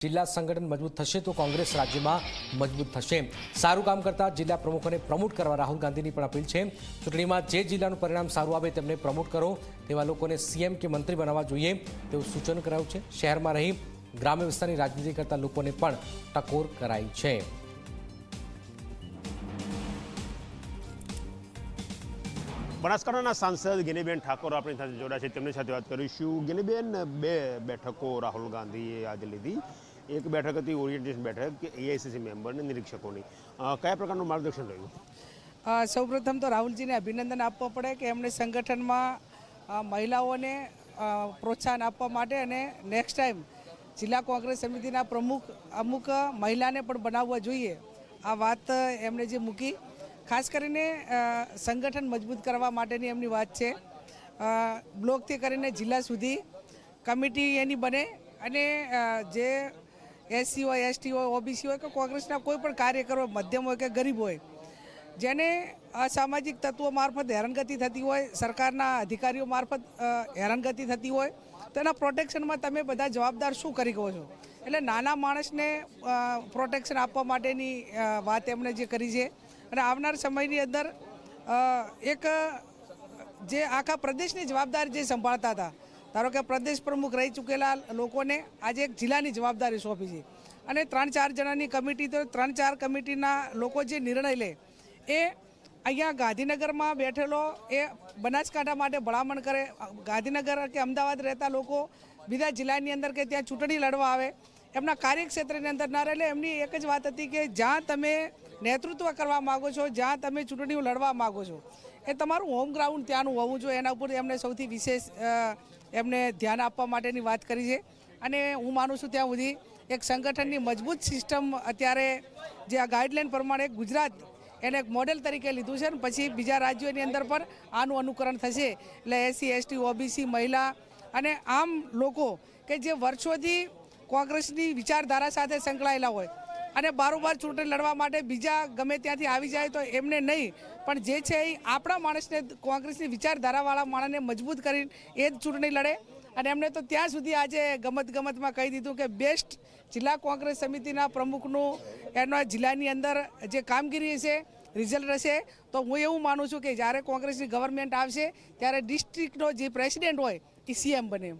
जिला संगठन मजबूत थशे तो कांग्रेस राज्य में मजबूत थशे। सारू काम करता जिला प्रमुखों ने प्रमोट करवा राहुल गांधी की अपील है। चूंटणी में जे जिल्लाનું परिणाम सारू आवे तेमने प्रमोट करो तेवा लोकोने सीएम के मंत्री बनावा जोईए तेवुं सूचन करायुं छे। शहर में रही ग्राम्य विस्तारनी राजनीति करता लोकोने पण टकोर कराई छे। बनासकांठाना सांसद गीनीबेन ठाकोर अपनी साथे जोड़ाया छे। तेमनी साथे वात करीशुं। गीनीबेन, बे बैठको राहुल गांधीए आज लीधी। एक बैठक हती ओरिएंटेशन बैठक एआईसीसी मेम्बर ने निरीक्षकोनी। कया प्रकारनुं मार्गदर्शन रह्युं? सौप्रथम तो राहुलजी ने अभिनंदन आपवा पड़े कि एमणे संगठन में महिलाओने प्रोत्साहन आपवा माटे अने नेक्स्ट टाइम जिला कांग्रेस समितिना प्रमुख अमुक महिलाने पण बनाववा जोईए आ वात एमणे जे मूकी। खास करीने संगठन मजबूत करवा माटेनी एमनी वात छे। ब्लॉक थी करीने जिला सुधी कमिटी एनी बने अने जे एससी होय, एसटी होय, ओबीसी होय के कांग्रेसना कोई पण कार्यकर होय, मध्यम होय के गरीब होय, जेने असामाजिक तत्वों मार्फत हैरानगति थती होय, सरकारना अधिकारीओ मार्फत हैरानगति थती होय, तेना प्रोटेक्शन में तमे बधा जवाबदार शुं करी गयो छो? एटले नाना माणसने प्रोटेक्शन आपवा माटेनी वात एमणे जे करी छे। અને આવનાર સમયની અંદર એક જે આખા પ્રદેશની જવાબદારી જે સંભાળતા હતા, ધારો કે પ્રદેશ પ્રમુખ રહી ચૂકેલા લોકોને આજે એક જિલ્લાની જવાબદારી સોંપી છે અને 3-4 જણાની કમિટી, તો 3-4 કમિટીના લોકો જે નિર્ણય લે એ અહીંયા ગાંધીનગરમાં બેઠેલો એ બનાસકાંઠા માટે ભલામણ કરે। ગાંધીનગર કે અમદાવાદ રહેતા લોકો બીજા જિલ્લાની અંદર કે ત્યાં ચૂંટણી લડવા આવે એમના કાર્યક્ષેત્રની અંદર ના રહે। એમની એક જ વાત હતી કે જ્યાં તમે नेतृत्व करवा मागो छो, ज्यां तमे चूंटणीओ लड़वा मागो छो, ए तमारुं होम ग्राउंड त्यानुं होवुं जोईए। एना उपर एमणे सौथी विशेष एमणे ध्यान आपवा माटेनी वात करी छे अने हुं मानुं छुं त्यां सुधी एक संगठननी मजबूत सिस्टम अत्यारे जे आ गाइडलाइन प्रमाणे गुजरात एने एक मॉडल तरीके लीधुं छे। पछी बीजा राज्योनी अंदर पण आनुं अनुकरण थशे। एटले एससी, एसटी, ओबीसी, महिला अने आम लोको के जे वर्षोथी कांग्रेसनी विचारधारा साथे संकळायेला होय અને બારોબાર ચૂંટણી લડવા માટે બીજા ગમે ત્યાંથી આવી જાય તો એમને નહીં, પણ જે છે એ આપણા માણસને, કોંગ્રેસની વિચારધારાવાળા માણસને મજબૂત કરીને એ જ ચૂંટણી લડે। અને એમને તો ત્યાં સુધી આજે ગમતમાં કહી દીધું કે બેસ્ટ જિલ્લા કોંગ્રેસ સમિતિના પ્રમુખનું એના જિલ્લાની અંદર જે કામગીરી છે, રિઝલ્ટ હશે, તો હું એવું માનું છું કે જ્યારે કોંગ્રેસની ગવર્મેન્ટ આવશે ત્યારે ડિસ્ટ્રિક્ટનો જે પ્રેસિડેન્ટ હોય એ સીએમ બને।